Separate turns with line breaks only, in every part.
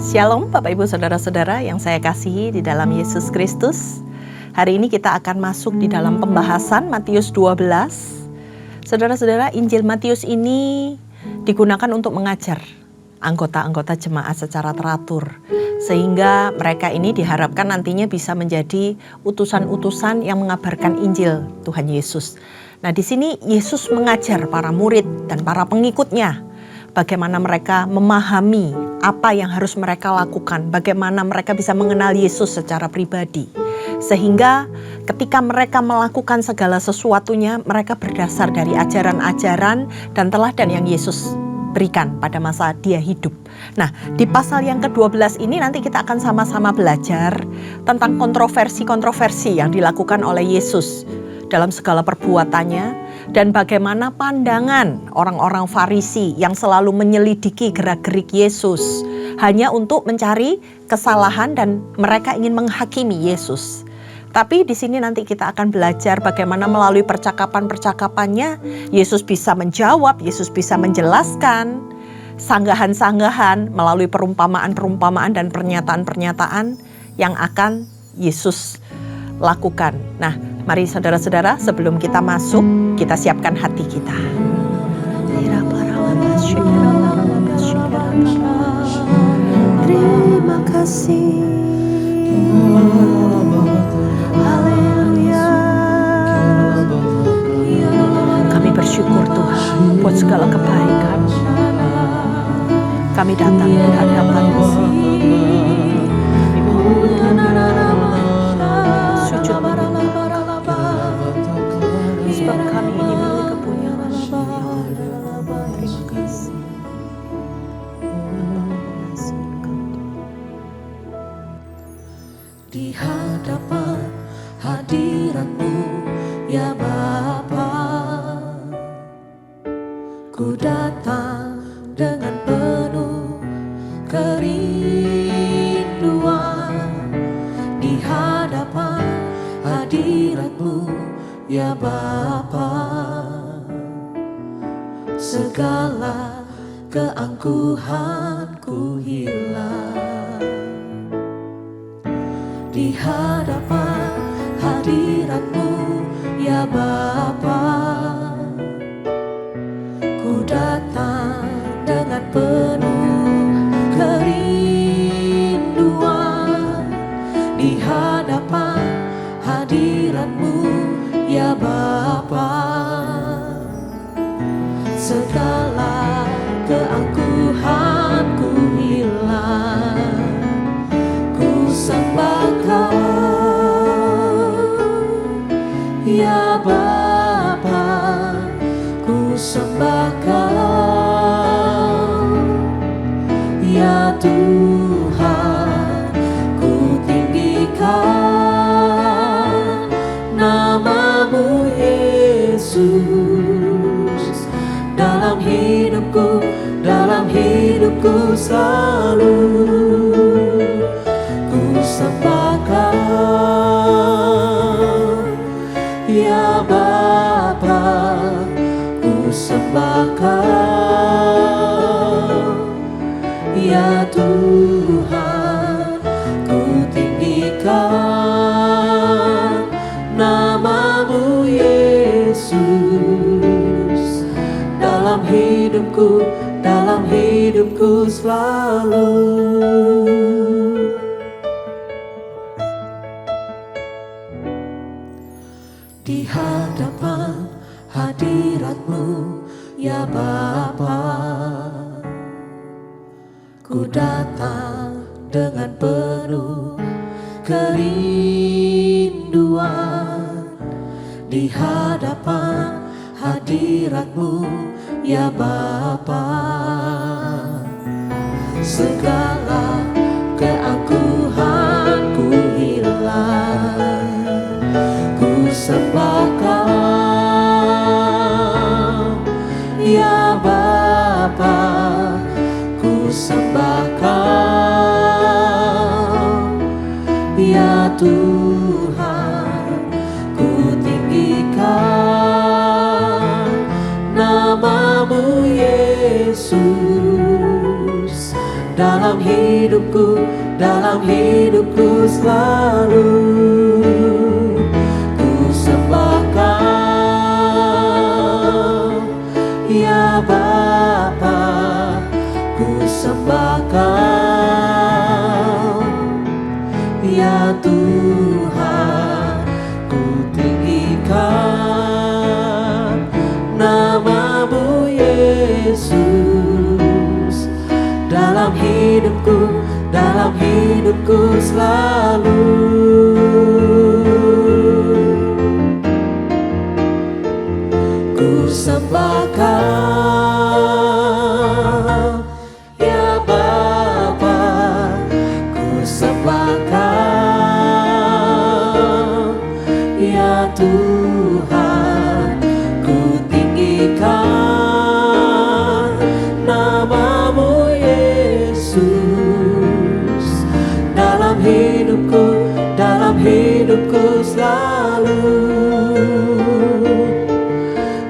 Shalom Bapak Ibu Saudara-saudara yang saya kasihi di dalam Yesus Kristus. Hari ini kita akan masuk di dalam pembahasan Matius 12. Saudara-saudara, Injil Matius ini digunakan untuk mengajar anggota-anggota jemaat secara teratur, sehingga mereka ini diharapkan nantinya bisa menjadi utusan-utusan yang mengabarkan Injil Tuhan Yesus. Nah, di sini Yesus mengajar para murid dan para pengikutnya bagaimana mereka memahami apa yang harus mereka lakukan, bagaimana mereka bisa mengenal Yesus secara pribadi. Sehingga ketika mereka melakukan segala sesuatunya, mereka berdasar dari ajaran-ajaran dan teladan yang Yesus berikan pada masa dia hidup. Nah, di pasal yang ke-12 ini nanti kita akan sama-sama belajar tentang kontroversi-kontroversi yang dilakukan oleh Yesus dalam segala perbuatannya, dan bagaimana pandangan orang-orang Farisi yang selalu menyelidiki gerak-gerik Yesus hanya untuk mencari kesalahan dan mereka ingin menghakimi Yesus. Tapi di sini nanti kita akan belajar bagaimana melalui percakapan-percakapannya Yesus bisa menjawab, Yesus bisa menjelaskan sanggahan-sanggahan melalui perumpamaan-perumpamaan dan pernyataan-pernyataan yang akan Yesus lakukan. Nah, mari saudara-saudara, sebelum kita masuk, kita siapkan hati kita. Terima kasih. Haleluya. Kami bersyukur Tuhan buat segala kebaikan. Kami datang di hadapan-Mu. Sujud sebab kami ini milik kepunyaan-Mu. Terima kasih.
Di hadapan hadirat-Mu ya Bapa, ku datang dengan penuh kerinduan. Di hadapan hadirat-Mu ya Bapa, segala keangkuhanku hilang. Di hadapan hadirat-Mu ya Bapa, ku datang dengan penuh kerinduan. Di hadapan hadirat-Mu ya Bapa, segala keangkuhanku hilang. Ku sembah Kau ya Bapa, ku sembah Kau ya Tuhan. Ku tinggikan nama-Mu Yesus dalam hidupku selalu. Ku sembah Kau ya Bapa, ku sembah Kau ya Tuhan. Ku tinggikan nama-Mu Yesus dalam hidupku selalu. Di hadapan hadirat-Mu ya Bapa, ku datang dengan penuh kerinduan. Di hadapan hadirat-Mu ya Bapa, segala keangkuhanku hilang. Ku sembah Kau ya Bapa, ku sembah Kau ya Tuhan. Ku tinggikan nama-Mu Yesus dalam hidupku selalu ku sembah Kau, ya Bapa, ku sembah Kau, ya Tuhan, ku tinggikan nama-Mu Yesus dalam hidupku selalu ku sembah Kau, ya Bapa, ku sembah Kau, ya Tuhan, ku tinggikan nama-Mu Yesus dalam hidupku selalu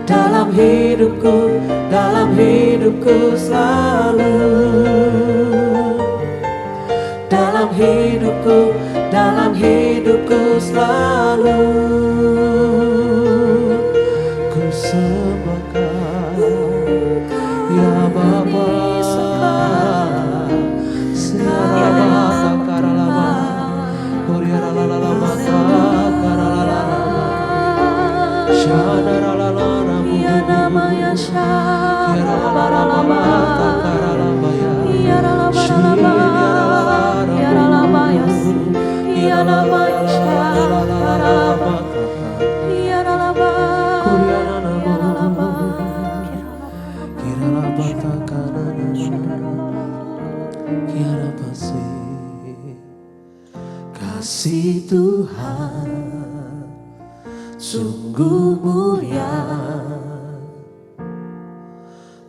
dalam hidupku selalu dalam hidupku selalu ku sembah Kau, ya Bapa. Kasih Tuhan sungguh mulia,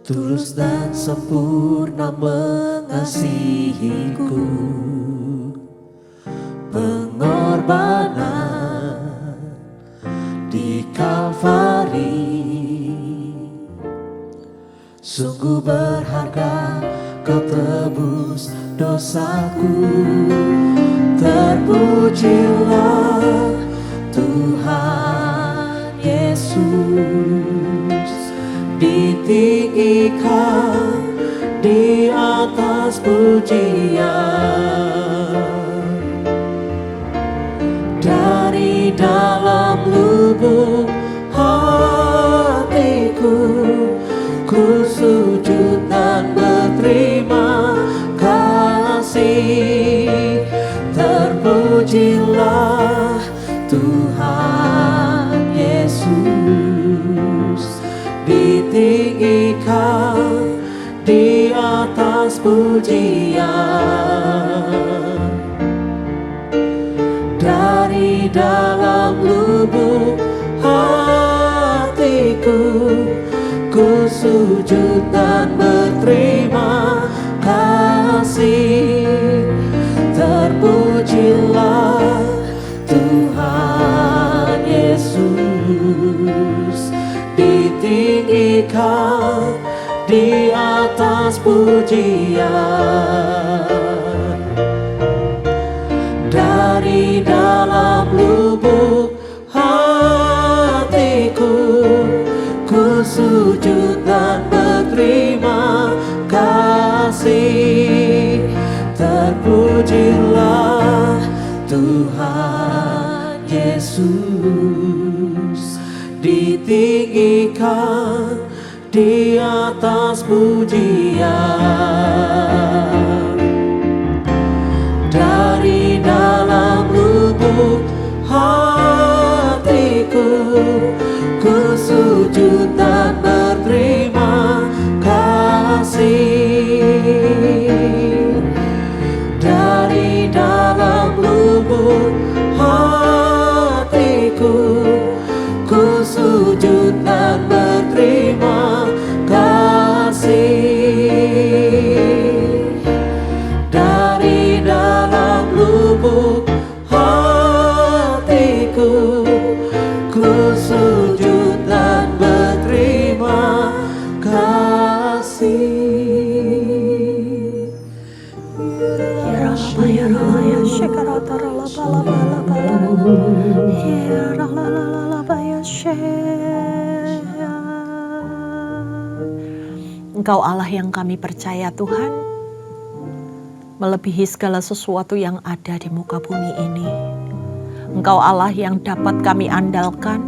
tulus dan sempurna mengasihiku. Pengorbanan di Kalvari sungguh berharga, Kau tebus dosaku. Terpujilah Tuhan Yesus, ditinggikan di atas pujian. Dari dalam lubuk hatiku, ku sujud dan berterima kasih. Terpujilah Tuhan Yesus, ditinggikan di atas pujian. Dari dalam lubuk hatiku, ku sujud dan berterima kasih. Terpujilah Tuhan Yesus, ditinggikan di atas pujian. Dari dalam lubuk hatiku, ku sujud dan berterima kasih. Terpujilah Tuhan Yesus, ditinggikan di atas pujian. Dari dalam lubuk hatiku, ku sujud dan berterima kasih. Dari dalam lubuk hatiku, ku sujud dan berterima kasih.
Engkau Allah yang kami percaya Tuhan, melebihi segala sesuatu yang ada di muka bumi ini. Engkau Allah yang dapat kami andalkan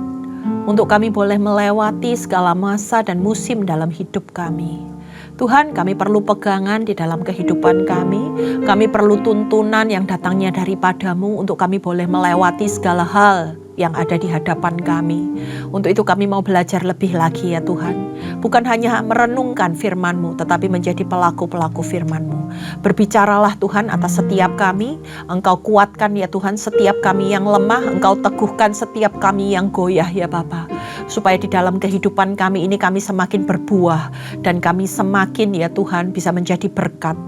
untuk kami boleh melewati segala masa dan musim dalam hidup kami. Tuhan, kami perlu pegangan di dalam kehidupan kami. Kami perlu tuntunan yang datangnya daripadamu untuk kami boleh melewati segala hal yang ada di hadapan kami. Untuk itu kami mau belajar lebih lagi ya Tuhan. Bukan hanya merenungkan firman-Mu, tetapi menjadi pelaku-pelaku firman-Mu. Berbicaralah Tuhan atas setiap kami. Engkau kuatkan ya Tuhan setiap kami yang lemah. Engkau teguhkan setiap kami yang goyah ya Bapa. Supaya di dalam kehidupan kami ini kami semakin berbuah. Dan kami semakin ya Tuhan bisa menjadi berkat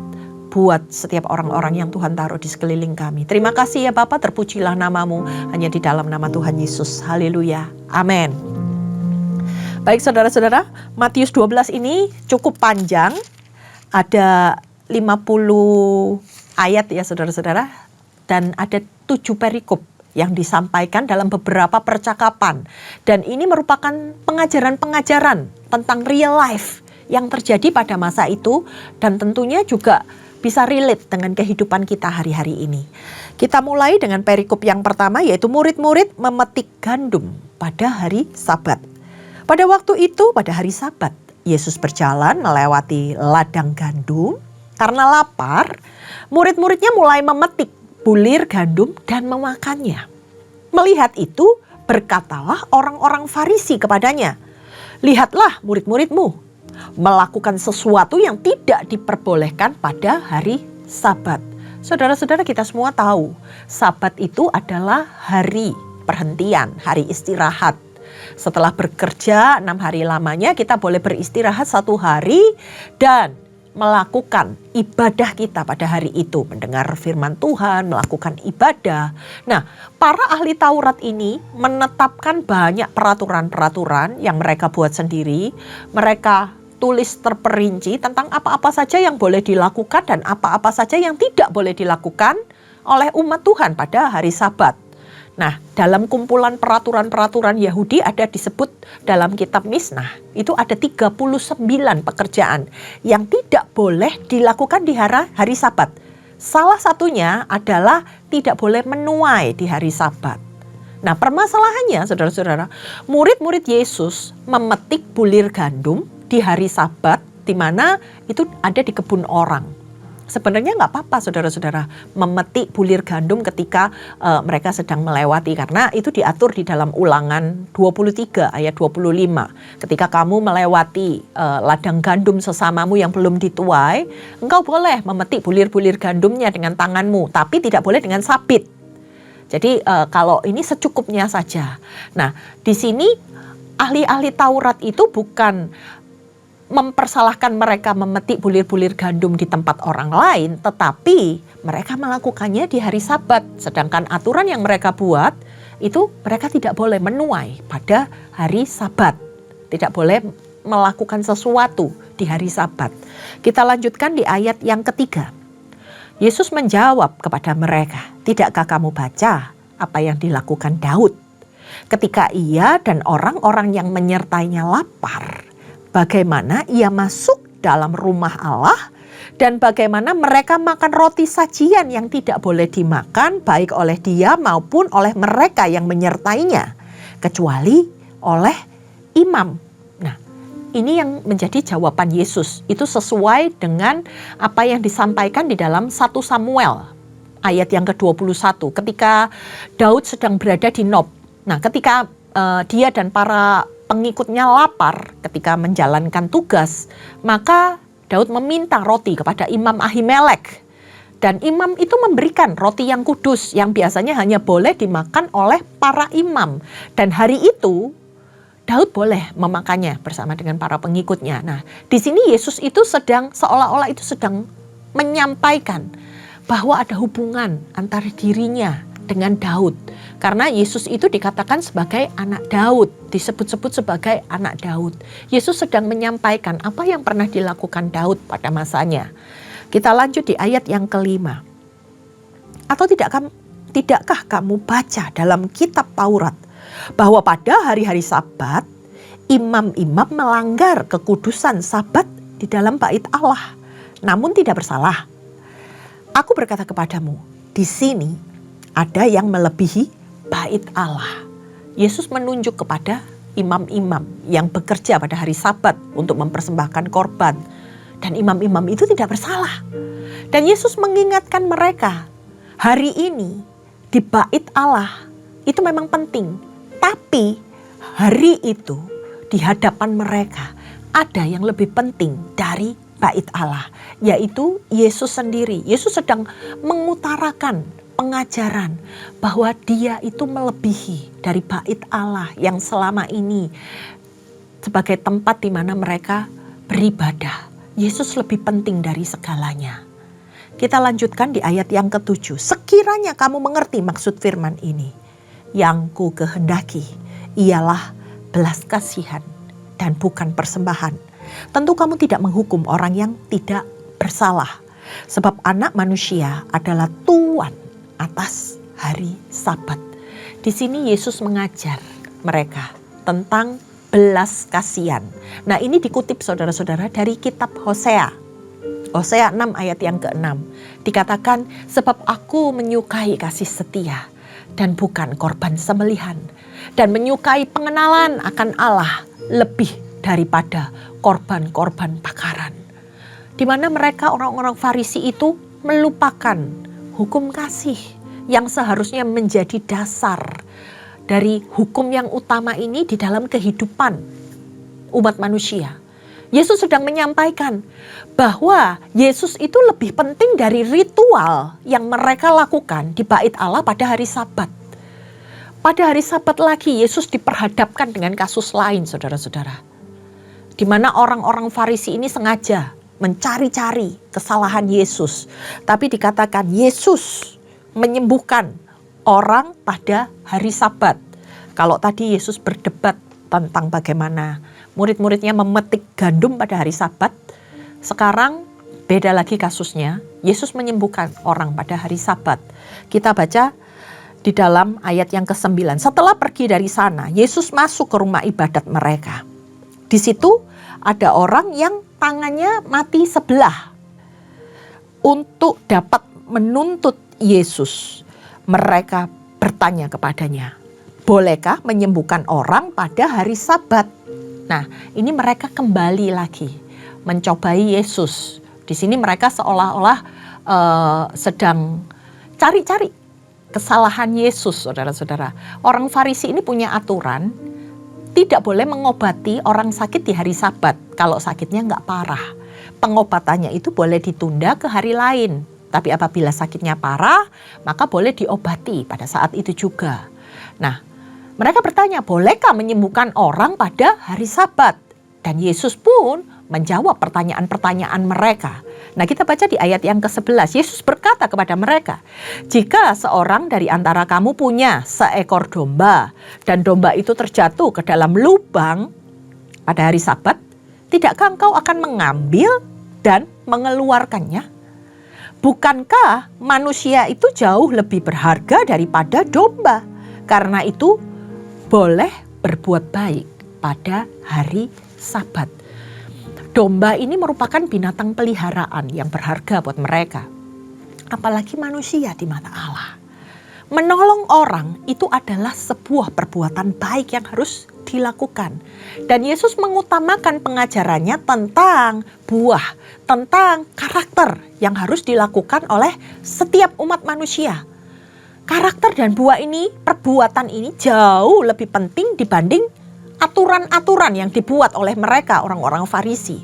buat setiap orang-orang yang Tuhan taruh di sekeliling kami. Terima kasih ya Bapa, terpujilah namamu hanya di dalam nama Tuhan Yesus. Haleluya. Amin. Baik saudara-saudara, Matius 12 ini cukup panjang. Ada 50 ayat ya saudara-saudara. Dan ada 7 perikop yang disampaikan dalam beberapa percakapan. Dan ini merupakan pengajaran-pengajaran tentang real life yang terjadi pada masa itu. Dan tentunya juga bisa relate dengan kehidupan kita hari-hari ini. Kita mulai dengan perikop yang pertama, yaitu murid-murid memetik gandum pada hari Sabat. Pada waktu itu, pada hari Sabat, Yesus berjalan melewati ladang gandum. Karena lapar, murid-muridnya mulai memetik bulir gandum dan memakannya. Melihat itu, berkatalah orang-orang Farisi kepadanya, "Lihatlah murid-muridmu melakukan sesuatu yang tidak diperbolehkan pada hari Sabat." Saudara-saudara, kita semua tahu Sabat itu adalah hari perhentian, hari istirahat. Setelah bekerja 6 hari lamanya, kita boleh beristirahat 1 hari dan melakukan ibadah kita pada hari itu. Mendengar firman Tuhan, melakukan ibadah. Nah, para ahli Taurat ini menetapkan banyak peraturan-peraturan yang mereka buat sendiri. Mereka tulis terperinci tentang apa-apa saja yang boleh dilakukan dan apa-apa saja yang tidak boleh dilakukan oleh umat Tuhan pada hari Sabat. Nah, dalam kumpulan peraturan-peraturan Yahudi ada disebut dalam kitab Misnah, itu ada 39 pekerjaan yang tidak boleh dilakukan di hari Sabat. Salah satunya adalah tidak boleh menuai di hari Sabat. Nah, permasalahannya saudara-saudara, murid-murid Yesus memetik bulir gandum di hari Sabat, di mana itu ada di kebun orang. Sebenarnya nggak apa-apa saudara-saudara memetik bulir gandum ketika mereka sedang melewati, karena itu diatur di dalam Ulangan 23 ayat 25. Ketika kamu melewati ladang gandum sesamamu yang belum dituai, engkau boleh memetik bulir-bulir gandumnya dengan tanganmu, tapi tidak boleh dengan sabit. Jadi kalau ini secukupnya saja. Nah, di sini ahli-ahli Taurat itu bukan mempersalahkan mereka memetik bulir-bulir gandum di tempat orang lain, tetapi mereka melakukannya di hari Sabat. Sedangkan aturan yang mereka buat itu mereka tidak boleh menuai pada hari Sabat. Tidak boleh melakukan sesuatu di hari Sabat. Kita lanjutkan di ayat yang ketiga. Yesus menjawab kepada mereka, "Tidakkah kamu baca apa yang dilakukan Daud ketika ia dan orang-orang yang menyertainya lapar? Bagaimana ia masuk dalam rumah Allah dan bagaimana mereka makan roti sajian yang tidak boleh dimakan baik oleh dia maupun oleh mereka yang menyertainya, kecuali oleh imam." Nah, ini yang menjadi jawaban Yesus. Itu sesuai dengan apa yang disampaikan di dalam 1 Samuel ayat yang ke-21 ketika Daud sedang berada di Nob. Nah, ketika dia dan para pengikutnya lapar ketika menjalankan tugas, maka Daud meminta roti kepada Imam Ahimelek. Dan imam itu memberikan roti yang kudus yang biasanya hanya boleh dimakan oleh para imam. Dan hari itu Daud boleh memakannya bersama dengan para pengikutnya. Nah, di sini Yesus itu sedang seolah-olah itu sedang menyampaikan bahwa ada hubungan antara dirinya dengan Daud. Karena Yesus itu dikatakan sebagai anak Daud, disebut-sebut sebagai anak Daud. Yesus sedang menyampaikan apa yang pernah dilakukan Daud pada masanya. Kita lanjut di ayat yang ke-5. "Atau tidakkah kamu baca dalam kitab Taurat bahwa pada hari-hari Sabat, imam-imam melanggar kekudusan Sabat di dalam bait Allah, namun tidak bersalah. Aku berkata kepadamu, di sini ada yang melebihi bait Allah. Yesus menunjuk kepada imam-imam yang bekerja pada hari Sabat untuk mempersembahkan korban. Dan imam-imam itu tidak bersalah. Dan Yesus mengingatkan mereka, hari ini di bait Allah itu memang penting. Tapi hari itu di hadapan mereka ada yang lebih penting dari bait Allah, yaitu Yesus sendiri. Yesus sedang mengutarakan pengajaran bahwa dia itu melebihi dari bait Allah yang selama ini sebagai tempat di mana mereka beribadah. Yesus lebih penting dari segalanya. Kita lanjutkan di ayat yang ke-7. Sekiranya kamu mengerti maksud firman ini, yang ku kehendaki ialah belas kasihan dan bukan persembahan. Tentu kamu tidak menghukum orang yang tidak bersalah, sebab Anak Manusia adalah Tuan atas hari Sabat. Di sini Yesus mengajar mereka tentang belas kasihan. Nah, ini dikutip saudara-saudara dari kitab Hosea. Hosea 6 ayat yang ke-6. Dikatakan, sebab aku menyukai kasih setia dan bukan korban sembelihan, dan menyukai pengenalan akan Allah lebih daripada korban-korban bakaran. Di mana mereka orang-orang Farisi itu melupakan hukum kasih yang seharusnya menjadi dasar dari hukum yang utama ini di dalam kehidupan umat manusia. Yesus sedang menyampaikan bahwa Yesus itu lebih penting dari ritual yang mereka lakukan di bait Allah pada hari Sabat. Pada hari Sabat lagi Yesus diperhadapkan dengan kasus lain, saudara-saudara. Di mana orang-orang Farisi ini sengaja mencari-cari kesalahan Yesus. Tapi dikatakan Yesus menyembuhkan orang pada hari Sabat. Kalau tadi Yesus berdebat tentang bagaimana murid-muridnya memetik gandum pada hari Sabat, sekarang beda lagi kasusnya. Yesus menyembuhkan orang pada hari Sabat. Kita baca di dalam ayat yang ke-9. Setelah pergi dari sana, Yesus masuk ke rumah ibadat mereka. Di situ ada orang yang tangannya mati sebelah. Untuk dapat menuntut Yesus, mereka bertanya kepadanya, bolehkah menyembuhkan orang pada hari Sabat? Nah, ini mereka kembali lagi mencobai Yesus. Di sini mereka seolah-olah sedang cari-cari kesalahan Yesus, saudara-saudara. Orang Farisi ini punya aturan, tidak boleh mengobati orang sakit di hari Sabat kalau sakitnya nggak parah. Pengobatannya itu boleh ditunda ke hari lain. Tapi apabila sakitnya parah, maka boleh diobati pada saat itu juga. Nah, mereka bertanya, bolehkah menyembuhkan orang pada hari Sabat? Dan Yesus pun menjawab pertanyaan-pertanyaan mereka. Nah, kita baca di ayat yang ke-11. Yesus berkata kepada mereka, jika seorang dari antara kamu punya seekor domba, dan domba itu terjatuh ke dalam lubang pada hari Sabat, tidakkah engkau akan mengambil dan mengeluarkannya? Bukankah manusia itu jauh lebih berharga daripada domba? Karena itu boleh berbuat baik pada hari Sabat. Domba ini merupakan binatang peliharaan yang berharga buat mereka. Apalagi manusia di mata Allah. Menolong orang itu adalah sebuah perbuatan baik yang harus dilakukan. Dan Yesus mengutamakan pengajarannya tentang buah, tentang karakter yang harus dilakukan oleh setiap umat manusia. Karakter dan buah ini, perbuatan ini jauh lebih penting dibanding aturan-aturan yang dibuat oleh mereka orang-orang Farisi.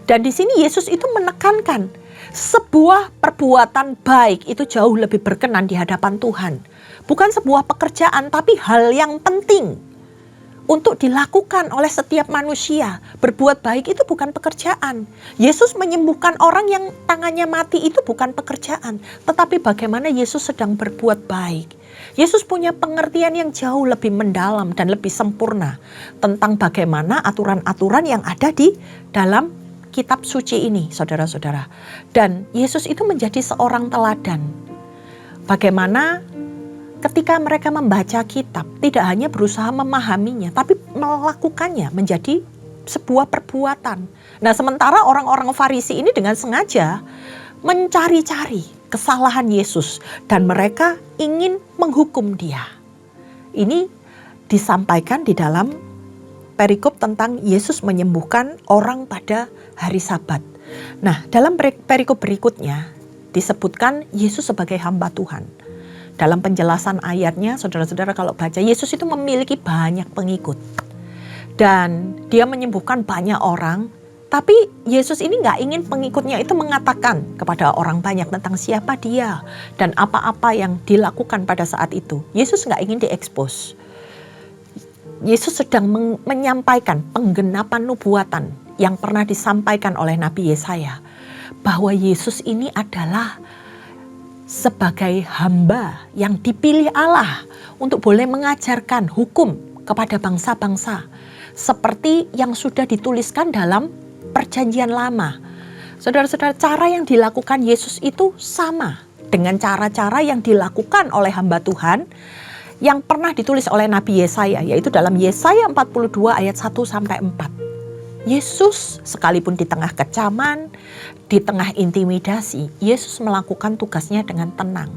Dan di sini Yesus itu menekankan sebuah perbuatan baik itu jauh lebih berkenan di hadapan Tuhan. Bukan sebuah pekerjaan, tapi hal yang penting untuk dilakukan oleh setiap manusia. Berbuat baik itu bukan pekerjaan. Yesus menyembuhkan orang yang tangannya mati itu bukan pekerjaan, tetapi bagaimana Yesus sedang berbuat baik. Yesus punya pengertian yang jauh lebih mendalam dan lebih sempurna tentang bagaimana aturan-aturan yang ada di dalam kitab suci ini, saudara-saudara. Dan Yesus itu menjadi seorang teladan. Bagaimana ketika mereka membaca kitab, tidak hanya berusaha memahaminya, tapi melakukannya menjadi sebuah perbuatan. Nah, sementara orang-orang Farisi ini dengan sengaja mencari-cari kesalahan Yesus dan mereka ingin menghukum dia. Ini disampaikan di dalam perikop tentang Yesus menyembuhkan orang pada hari Sabat. Nah, dalam perikop berikutnya disebutkan Yesus sebagai hamba Tuhan. Dalam penjelasan ayatnya, saudara-saudara kalau baca, Yesus itu memiliki banyak pengikut. Dan dia menyembuhkan banyak orang, tapi Yesus ini gak ingin pengikutnya itu mengatakan kepada orang banyak tentang siapa dia dan apa-apa yang dilakukan pada saat itu. Yesus gak ingin diekspos. Yesus sedang menyampaikan penggenapan nubuatan yang pernah disampaikan oleh Nabi Yesaya. Bahwa Yesus ini adalah sebagai hamba yang dipilih Allah untuk boleh mengajarkan hukum kepada bangsa-bangsa. Seperti yang sudah dituliskan dalam Perjanjian Lama. Saudara-saudara, cara yang dilakukan Yesus itu sama dengan cara-cara yang dilakukan oleh hamba Tuhan yang pernah ditulis oleh Nabi Yesaya, yaitu dalam Yesaya 42 ayat 1-4. Yesus sekalipun di tengah kecaman, di tengah intimidasi, Yesus melakukan tugasnya dengan tenang.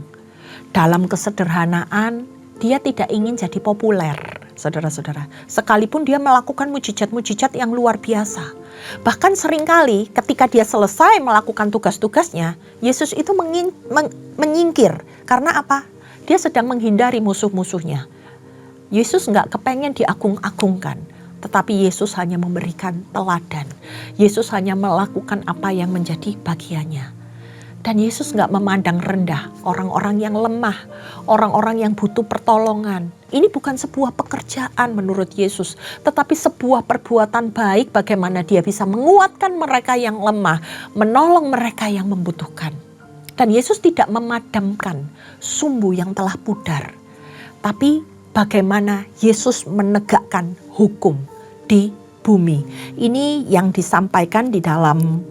Dalam kesederhanaan, dia tidak ingin jadi populer, saudara-saudara. Sekalipun dia melakukan mujizat-mujizat yang luar biasa. Bahkan seringkali ketika dia selesai melakukan tugas-tugasnya, Yesus itu menyingkir. Karena apa? Dia sedang menghindari musuh-musuhnya. Yesus gak kepengen diagung-agungkan. Tetapi Yesus hanya memberikan teladan. Yesus hanya melakukan apa yang menjadi bagiannya. Dan Yesus gak memandang rendah orang-orang yang lemah, orang-orang yang butuh pertolongan. Ini bukan sebuah pekerjaan menurut Yesus, tetapi sebuah perbuatan baik bagaimana dia bisa menguatkan mereka yang lemah, menolong mereka yang membutuhkan. Dan Yesus tidak memadamkan sumbu yang telah pudar, tapi bagaimana Yesus menegakkan hukum di bumi. Ini yang disampaikan di dalam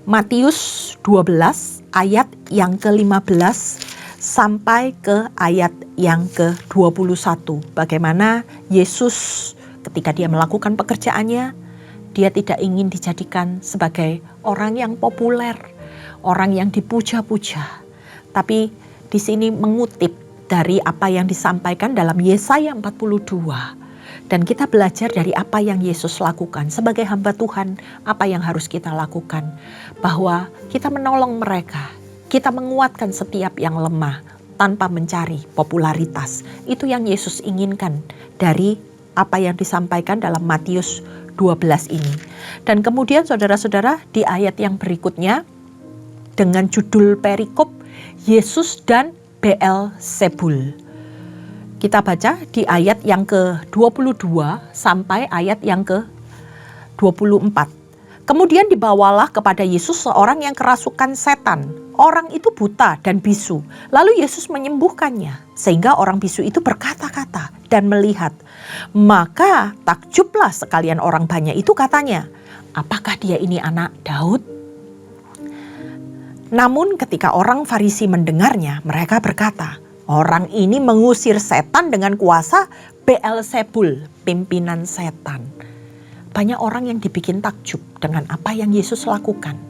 Matius 12 ayat yang ke-15 sampai ke ayat yang ke-21. Bagaimana Yesus ketika dia melakukan pekerjaannya, dia tidak ingin dijadikan sebagai orang yang populer, orang yang dipuja-puja. Tapi di sini mengutip dari apa yang disampaikan dalam Yesaya 42. Dan kita belajar dari apa yang Yesus lakukan. Sebagai hamba Tuhan, apa yang harus kita lakukan? Bahwa kita menolong mereka. Kita menguatkan setiap yang lemah tanpa mencari popularitas. Itu yang Yesus inginkan dari apa yang disampaikan dalam Matius 12 ini. Dan kemudian saudara-saudara di ayat yang berikutnya dengan judul perikop Yesus dan Beelzebul. Kita baca di ayat yang ke-22 sampai ayat yang ke-24. Kemudian dibawalah kepada Yesus seorang yang kerasukan setan. Orang itu buta dan bisu. Lalu Yesus menyembuhkannya. Sehingga orang bisu itu berkata-kata dan melihat. Maka takjublah sekalian orang banyak itu katanya. Apakah dia ini anak Daud? Namun ketika orang Farisi mendengarnya, mereka berkata, orang ini mengusir setan dengan kuasa Beelzebul, pimpinan setan. Banyak orang yang dibikin takjub dengan apa yang Yesus lakukan.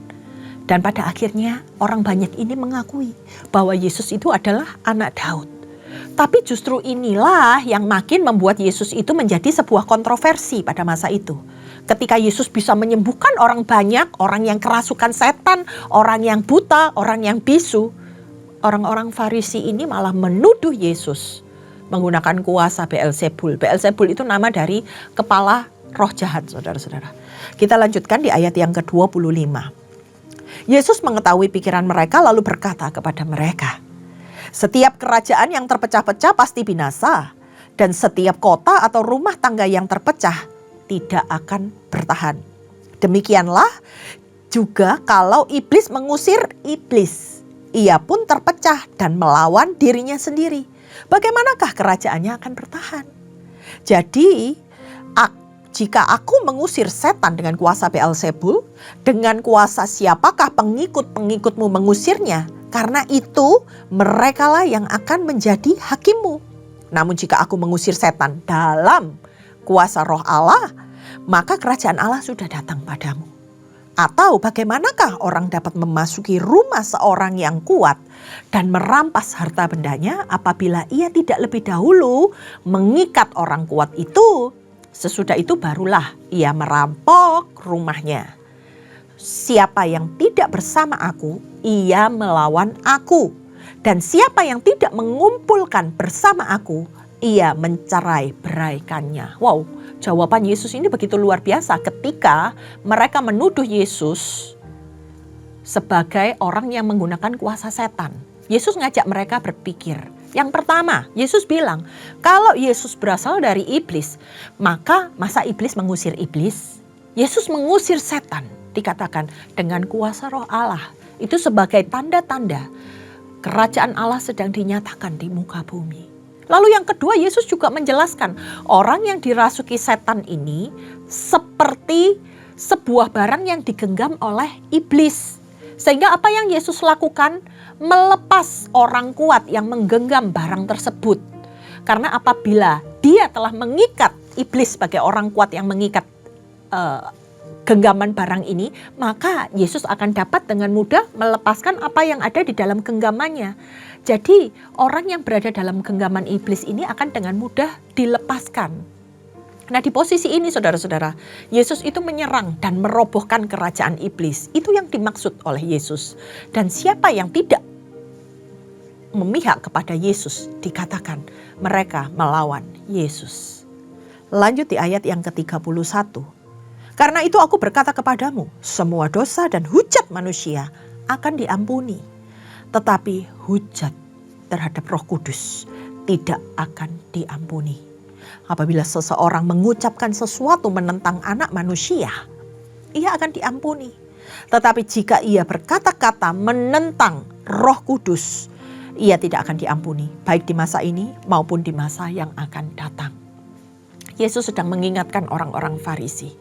Dan pada akhirnya orang banyak ini mengakui bahwa Yesus itu adalah anak Daud. Tapi justru inilah yang makin membuat Yesus itu menjadi sebuah kontroversi pada masa itu. Ketika Yesus bisa menyembuhkan orang banyak, orang yang kerasukan setan, orang yang buta, orang yang bisu, orang-orang Farisi ini malah menuduh Yesus menggunakan kuasa Beelzebul. Beelzebul itu nama dari kepala roh jahat, saudara-saudara. Kita lanjutkan di ayat yang ke-25. Yesus mengetahui pikiran mereka lalu berkata kepada mereka, setiap kerajaan yang terpecah-pecah pasti binasa, dan setiap kota atau rumah tangga yang terpecah tidak akan bertahan. Demikianlah juga kalau iblis mengusir iblis. Ia pun terpecah dan melawan dirinya sendiri. Bagaimanakah kerajaannya akan bertahan? Jadi, jika aku mengusir setan dengan kuasa Beelzebul, dengan kuasa siapakah pengikut-pengikutmu mengusirnya? karena itu merekalah yang akan menjadi hakimmu. Namun jika aku mengusir setan dalam kuasa Roh Allah, maka kerajaan Allah sudah datang padamu. Atau bagaimanakah orang dapat memasuki rumah seorang yang kuat dan merampas harta bendanya apabila ia tidak lebih dahulu mengikat orang kuat itu? Sesudah itu barulah ia merampok rumahnya. Siapa yang tidak bersama aku, ia melawan aku. Dan siapa yang tidak mengumpulkan bersama aku, ia mencerai-beraikannya. Wow, jawaban Yesus ini begitu luar biasa ketika mereka menuduh Yesus sebagai orang yang menggunakan kuasa setan. Yesus ngajak mereka berpikir. Yang pertama, Yesus bilang, kalau Yesus berasal dari iblis, maka masa iblis mengusir iblis? Yesus mengusir setan, dikatakan dengan kuasa Roh Allah. Itu sebagai tanda-tanda kerajaan Allah sedang dinyatakan di muka bumi. Lalu yang kedua, Yesus juga menjelaskan orang yang dirasuki setan ini seperti sebuah barang yang digenggam oleh iblis. Sehingga apa yang Yesus lakukan? Melepas orang kuat yang menggenggam barang tersebut. Karena apabila dia telah mengikat iblis sebagai orang kuat yang mengikat genggaman barang ini, maka Yesus akan dapat dengan mudah melepaskan apa yang ada di dalam genggamannya. Jadi orang yang berada dalam genggaman iblis ini akan dengan mudah dilepaskan. Nah, di posisi ini saudara-saudara, Yesus itu menyerang dan merobohkan kerajaan iblis. Itu yang dimaksud oleh Yesus. Dan siapa yang tidak memihak kepada Yesus, dikatakan mereka melawan Yesus. Lanjut di ayat yang ke-31. Karena itu aku berkata kepadamu, semua dosa dan hujat manusia akan diampuni. Tetapi hujat terhadap Roh Kudus tidak akan diampuni. Apabila seseorang mengucapkan sesuatu menentang anak manusia, ia akan diampuni. Tetapi jika ia berkata-kata menentang Roh Kudus, ia tidak akan diampuni, baik di masa ini maupun di masa yang akan datang. Yesus sedang mengingatkan orang-orang Farisi.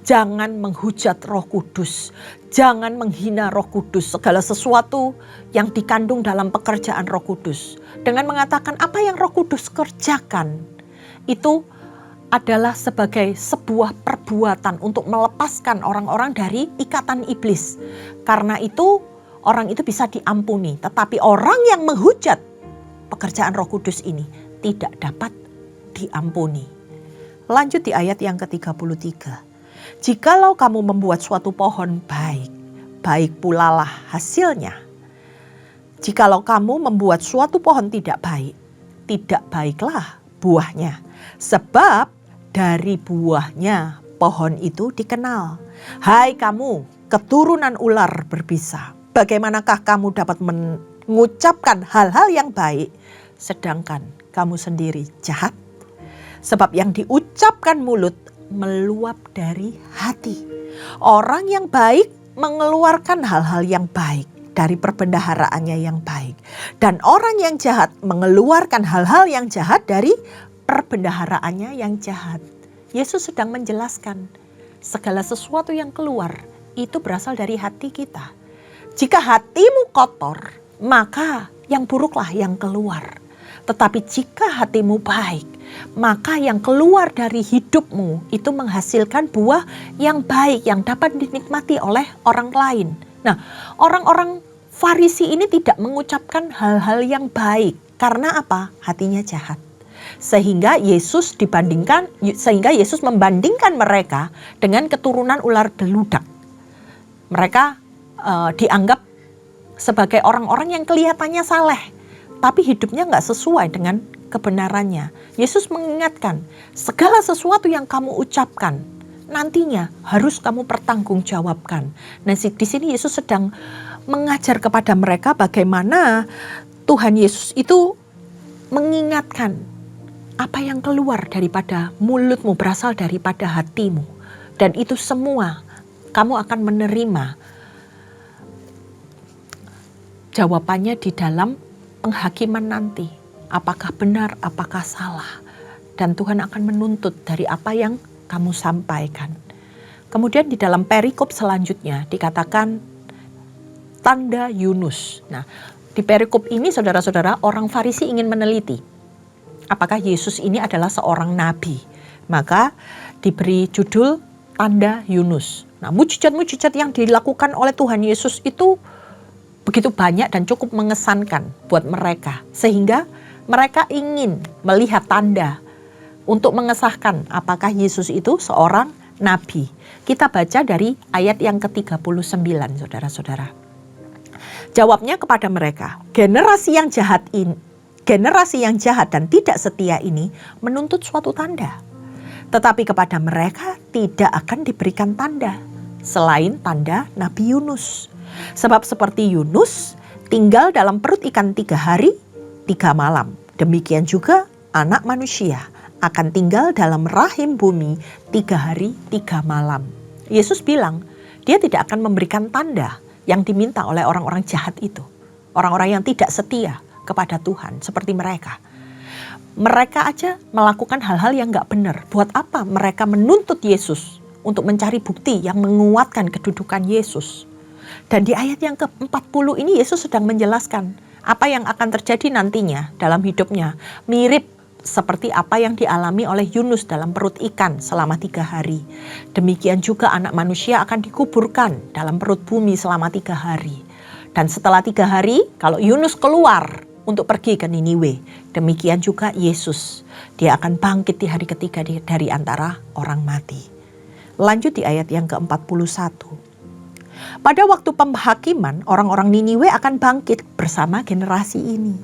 Jangan menghujat Roh Kudus, jangan menghina Roh Kudus, segala sesuatu yang dikandung dalam pekerjaan Roh Kudus. Dengan mengatakan apa yang Roh Kudus kerjakan, itu adalah sebagai sebuah perbuatan untuk melepaskan orang-orang dari ikatan iblis. Karena itu orang itu bisa diampuni, tetapi orang yang menghujat pekerjaan Roh Kudus ini tidak dapat diampuni. Lanjut di ayat yang ke-33. Jikalau kamu membuat suatu pohon baik, baik pula lah hasilnya. Jikalau kamu membuat suatu pohon tidak baik, tidak baiklah buahnya. Sebab dari buahnya pohon itu dikenal. Hai kamu, keturunan ular berbisa, bagaimanakah kamu dapat mengucapkan hal-hal yang baik, sedangkan kamu sendiri jahat? Sebab yang diucapkan mulut meluap dari hati. Orang yang baik mengeluarkan hal-hal yang baik dari perbendaharaannya yang baik. Dan orang yang jahat mengeluarkan hal-hal yang jahat dari perbendaharaannya yang jahat. Yesus sedang menjelaskan segala sesuatu yang keluar itu berasal dari hati kita. Jika hatimu kotor, maka yang buruklah yang keluar. Tetapi jika hatimu baik, maka yang keluar dari hidupmu itu menghasilkan buah yang baik yang dapat dinikmati oleh orang lain. Nah, orang-orang Farisi ini tidak mengucapkan hal-hal yang baik. Karena apa? Hatinya jahat. Sehingga Yesus membandingkan mereka dengan keturunan ular beludak. Mereka dianggap sebagai orang-orang yang kelihatannya saleh, tapi hidupnya nggak sesuai dengan kebenarannya. Yesus mengingatkan, segala sesuatu yang kamu ucapkan nantinya harus kamu pertanggungjawabkan. Nah, di sini Yesus sedang mengajar kepada mereka bagaimana Tuhan Yesus itu mengingatkan apa yang keluar daripada mulutmu berasal daripada hatimu. Dan itu semua kamu akan menerima jawabannya di dalam penghakiman nanti. Apakah benar, apakah salah. Dan Tuhan akan menuntut dari apa yang kamu sampaikan. Kemudian di dalam perikop selanjutnya dikatakan tanda Yunus. Nah, di perikop ini saudara-saudara, orang Farisi ingin meneliti apakah Yesus ini adalah seorang nabi. Maka diberi judul tanda Yunus. Nah, mujizat-mujizat yang dilakukan oleh Tuhan Yesus itu begitu banyak dan cukup mengesankan buat mereka. Sehingga mereka ingin melihat tanda untuk mengesahkan apakah Yesus itu seorang nabi. Kita baca dari ayat yang ke-39, saudara-saudara. Jawabnya kepada mereka, generasi yang jahat dan tidak setia ini menuntut suatu tanda. Tetapi kepada mereka tidak akan diberikan tanda selain tanda Nabi Yunus. Sebab seperti Yunus tinggal dalam perut ikan 3 hari 3 malam. Demikian juga Anak Manusia akan tinggal dalam rahim bumi 3 hari 3 malam. Yesus bilang dia tidak akan memberikan tanda yang diminta oleh orang-orang jahat itu. Orang-orang yang tidak setia kepada Tuhan seperti mereka. Mereka aja melakukan hal-hal yang gak benar. Buat apa mereka menuntut Yesus untuk mencari bukti yang menguatkan kedudukan Yesus? Dan di ayat yang ke-40 ini Yesus sedang menjelaskan apa yang akan terjadi nantinya dalam hidupnya. Mirip seperti apa yang dialami oleh Yunus dalam perut ikan selama 3 hari. Demikian juga Anak Manusia akan dikuburkan dalam perut bumi selama 3 hari. Dan setelah 3 hari, kalau Yunus keluar untuk pergi ke Niniwe, demikian juga Yesus. Dia akan bangkit di hari ketiga dari antara orang mati. Lanjut di ayat yang ke-41. Pada waktu penghakiman, orang-orang Niniwe akan bangkit bersama generasi ini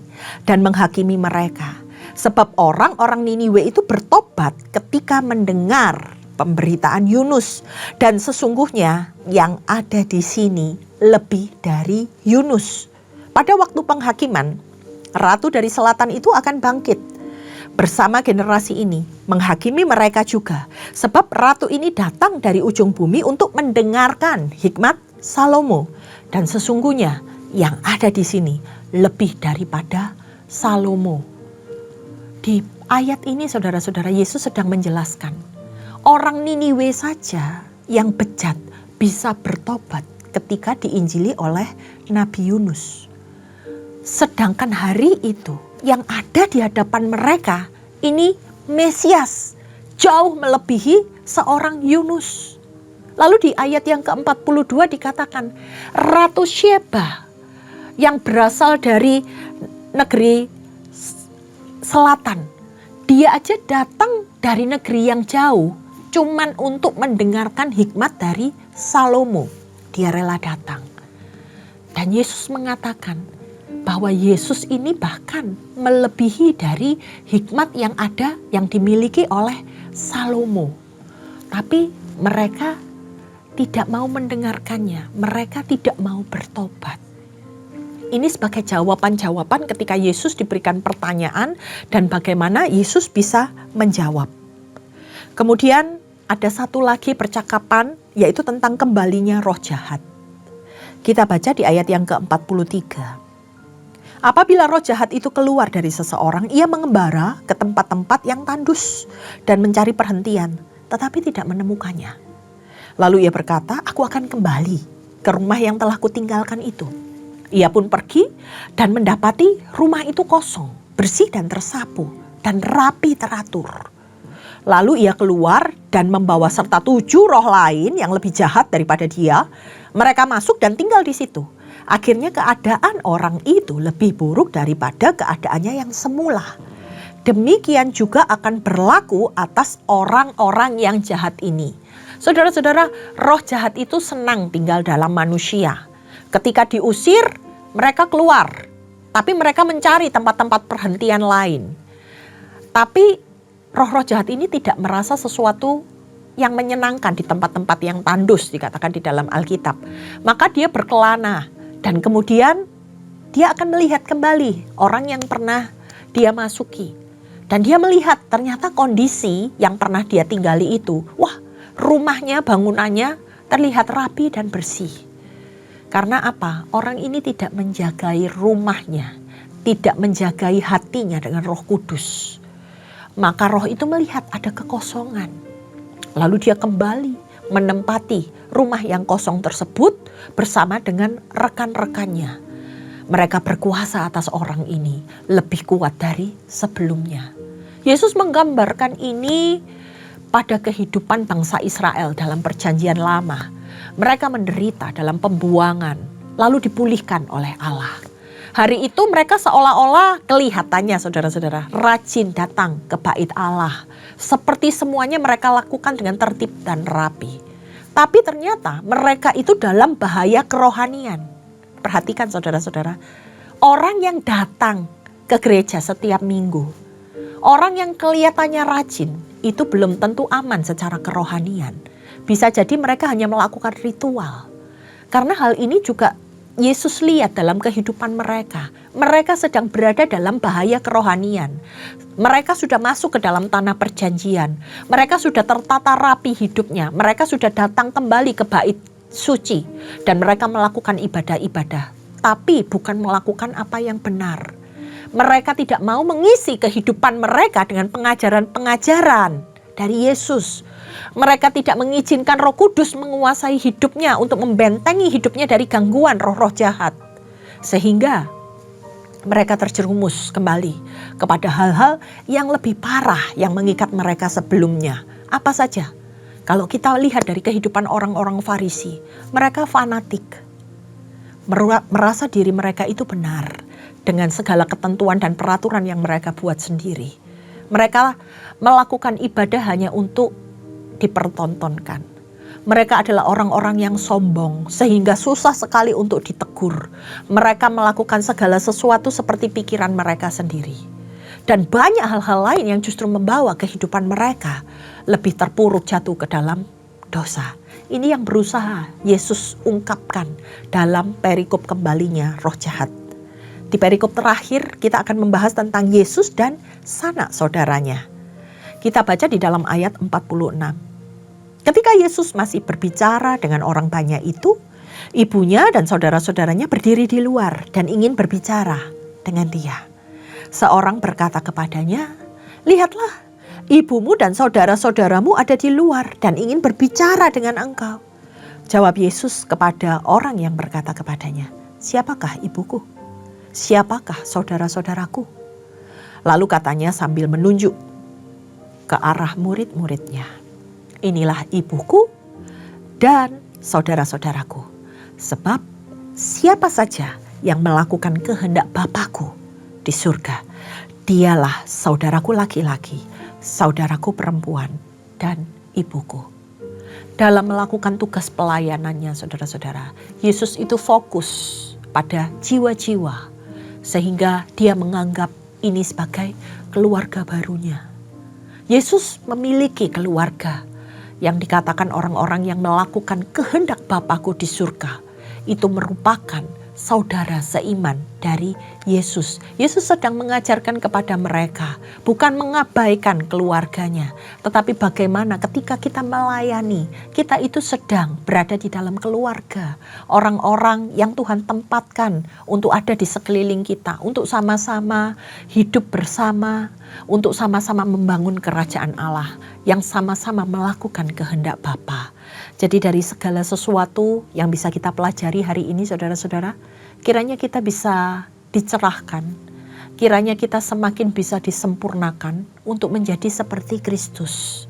dan menghakimi mereka. Sebab orang-orang Niniwe itu bertobat ketika mendengar pemberitaan Yunus. Dan sesungguhnya yang ada di sini lebih dari Yunus. Pada waktu penghakiman, Ratu dari Selatan itu akan bangkit bersama generasi ini, menghakimi mereka juga. Sebab Ratu ini datang dari ujung bumi untuk mendengarkan hikmat Salomo. Dan sesungguhnya yang ada di sini lebih daripada Salomo. Di ayat ini saudara-saudara, Yesus sedang menjelaskan orang Niniwe saja yang bejat bisa bertobat ketika diinjili oleh Nabi Yunus. Sedangkan hari itu yang ada di hadapan mereka ini Mesias, jauh melebihi seorang Yunus. Lalu di ayat yang ke-42 dikatakan Ratu Syeba yang berasal dari negeri selatan, dia aja datang dari negeri yang jauh cuman untuk mendengarkan hikmat dari Salomo. Dia rela datang. Dan Yesus mengatakan bahwa Yesus ini bahkan melebihi dari hikmat yang ada yang dimiliki oleh Salomo. Tapi mereka tidak mau mendengarkannya, mereka tidak mau bertobat. Ini sebagai jawaban-jawaban ketika Yesus diberikan pertanyaan dan bagaimana Yesus bisa menjawab. Kemudian ada satu lagi percakapan yaitu tentang kembalinya roh jahat. Kita baca di ayat yang ke-43. Apabila roh jahat itu keluar dari seseorang, ia mengembara ke tempat-tempat yang tandus dan mencari perhentian, tetapi tidak menemukannya. Lalu ia berkata, aku akan kembali ke rumah yang telah kutinggalkan itu. Ia pun pergi dan mendapati rumah itu kosong, bersih dan tersapu, dan rapi teratur. Lalu ia keluar dan membawa serta 7 roh lain yang lebih jahat daripada dia. Mereka masuk dan tinggal di situ. Akhirnya keadaan orang itu lebih buruk daripada keadaannya yang semula. Demikian juga akan berlaku atas orang-orang yang jahat ini. Saudara-saudara, roh jahat itu senang tinggal dalam manusia. Ketika diusir, mereka keluar. Tapi mereka mencari tempat-tempat perhentian lain. Tapi roh-roh jahat ini tidak merasa sesuatu yang menyenangkan di tempat-tempat yang tandus, dikatakan di dalam Alkitab. Maka dia berkelana. Dan kemudian dia akan melihat kembali orang yang pernah dia masuki. Dan dia melihat ternyata kondisi yang pernah dia tinggali itu. Wah, rumahnya, bangunannya terlihat rapi dan bersih. Karena apa? Orang ini tidak menjagai rumahnya, tidak menjagai hatinya dengan Roh Kudus. Maka roh itu melihat ada kekosongan. Lalu dia kembali menempati rumah yang kosong tersebut bersama dengan rekan-rekannya. Mereka berkuasa atas orang ini lebih kuat dari sebelumnya. Yesus menggambarkan ini pada kehidupan bangsa Israel dalam perjanjian lama. Mereka menderita dalam pembuangan, lalu dipulihkan oleh Allah. Hari itu mereka seolah-olah kelihatannya saudara-saudara rajin datang ke bait Allah. Seperti semuanya mereka lakukan dengan tertib dan rapi. Tapi ternyata mereka itu dalam bahaya kerohanian. Perhatikan saudara-saudara, orang yang datang ke gereja setiap minggu, orang yang kelihatannya rajin, itu belum tentu aman secara kerohanian. Bisa jadi mereka hanya melakukan ritual. Karena hal ini juga Yesus lihat dalam kehidupan mereka. Mereka sedang berada dalam bahaya kerohanian. Mereka sudah masuk ke dalam tanah perjanjian. Mereka sudah tertata rapi hidupnya. Mereka sudah datang kembali ke bait suci. Dan mereka melakukan ibadah-ibadah. Tapi bukan melakukan apa yang benar. Mereka tidak mau mengisi kehidupan mereka dengan pengajaran-pengajaran dari Yesus. Mereka tidak mengizinkan Roh Kudus menguasai hidupnya untuk membentengi hidupnya dari gangguan roh-roh jahat. Sehingga mereka terjerumus kembali kepada hal-hal yang lebih parah yang mengikat mereka sebelumnya. Apa saja? Kalau kita lihat dari kehidupan orang-orang Farisi, mereka fanatik. Merasa diri mereka itu benar dengan segala ketentuan dan peraturan yang mereka buat sendiri. Mereka melakukan ibadah hanya untuk dipertontonkan. Mereka adalah orang-orang yang sombong sehingga susah sekali untuk ditegur. Mereka melakukan segala sesuatu seperti pikiran mereka sendiri. Dan banyak hal-hal lain yang justru membawa kehidupan mereka lebih terpuruk jatuh ke dalam dosa. Ini yang berusaha Yesus ungkapkan dalam perikop kembalinya roh jahat. Di perikop terakhir kita akan membahas tentang Yesus dan sanak saudaranya. Kita baca di dalam ayat 46. Ketika Yesus masih berbicara dengan orang banyak itu, ibunya dan saudara-saudaranya berdiri di luar dan ingin berbicara dengan dia. Seorang berkata kepadanya, "Lihatlah, ibumu dan saudara-saudaramu ada di luar dan ingin berbicara dengan engkau." Jawab Yesus kepada orang yang berkata kepadanya, "Siapakah ibuku? Siapakah saudara-saudaraku?" Lalu katanya sambil menunjuk ke arah murid-muridnya, "Inilah ibuku dan saudara-saudaraku. Sebab siapa saja yang melakukan kehendak Bapa-Ku di surga, dialah saudaraku laki-laki, saudaraku perempuan, dan ibuku." Dalam melakukan tugas pelayanannya saudara-saudara, Yesus itu fokus pada jiwa-jiwa. Sehingga dia menganggap ini sebagai keluarga barunya. Yesus memiliki keluarga yang dikatakan orang-orang yang melakukan kehendak Bapa-Ku di surga. Itu merupakan saudara seiman dari Yesus. Yesus sedang mengajarkan kepada mereka, bukan mengabaikan keluarganya, tetapi bagaimana ketika kita melayani, kita itu sedang berada di dalam keluarga. Orang-orang yang Tuhan tempatkan untuk ada di sekeliling kita, untuk sama-sama hidup bersama, untuk sama-sama membangun kerajaan Allah, yang sama-sama melakukan kehendak Bapa. Jadi dari segala sesuatu yang bisa kita pelajari hari ini saudara-saudara, kiranya kita bisa dicerahkan, kiranya kita semakin bisa disempurnakan untuk menjadi seperti Kristus.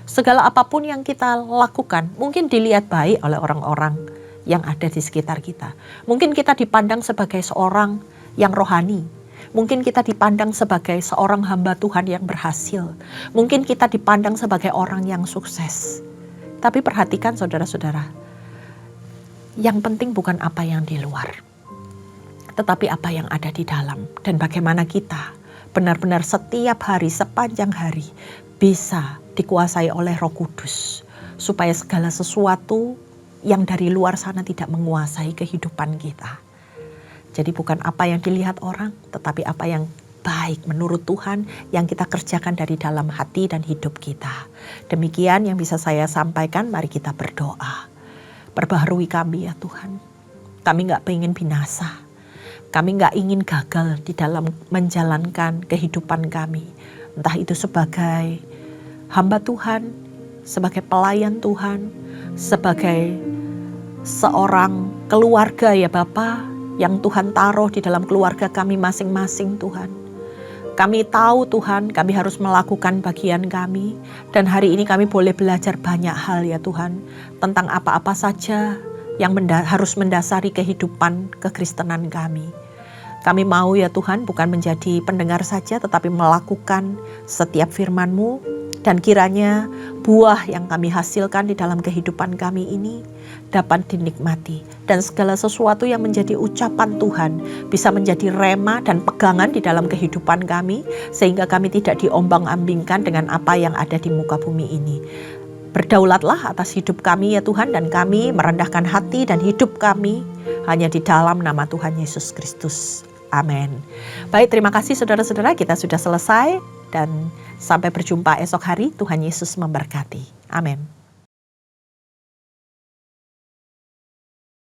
Segala apapun yang kita lakukan mungkin dilihat baik oleh orang-orang yang ada di sekitar kita. Mungkin kita dipandang sebagai seorang yang rohani. Mungkin kita dipandang sebagai seorang hamba Tuhan yang berhasil. Mungkin kita dipandang sebagai orang yang sukses. Tapi perhatikan saudara-saudara, yang penting bukan apa yang di luar, tetapi apa yang ada di dalam. Dan bagaimana kita benar-benar setiap hari, sepanjang hari bisa dikuasai oleh Roh Kudus. Supaya segala sesuatu yang dari luar sana tidak menguasai kehidupan kita. Jadi bukan apa yang dilihat orang, tetapi apa yang baik menurut Tuhan yang kita kerjakan dari dalam hati dan hidup kita. Demikian yang bisa saya sampaikan, mari kita berdoa. Perbaharui kami ya Tuhan. Kami gak pengen binasa. Kami gak ingin gagal di dalam menjalankan kehidupan kami. Entah itu sebagai hamba Tuhan sebagai pelayan Tuhan, sebagai seorang keluarga ya Bapa, yang Tuhan taruh di dalam keluarga kami masing-masing Tuhan. Kami tahu Tuhan, kami harus melakukan bagian kami, dan hari ini kami boleh belajar banyak hal ya Tuhan, tentang apa-apa saja yang harus mendasari kehidupan kekristenan kami. Kami mau ya Tuhan bukan menjadi pendengar saja, tetapi melakukan setiap firman-Mu, dan kiranya buah yang kami hasilkan di dalam kehidupan kami ini dapat dinikmati. Dan segala sesuatu yang menjadi ucapan Tuhan bisa menjadi rema dan pegangan di dalam kehidupan kami, sehingga kami tidak diombang-ambingkan dengan apa yang ada di muka bumi ini. Berdaulatlah atas hidup kami ya Tuhan, dan kami merendahkan hati dan hidup kami hanya di dalam nama Tuhan Yesus Kristus. Amin. Baik, terima kasih saudara-saudara, kita sudah selesai dan sampai berjumpa esok hari. Tuhan Yesus memberkati. Amin.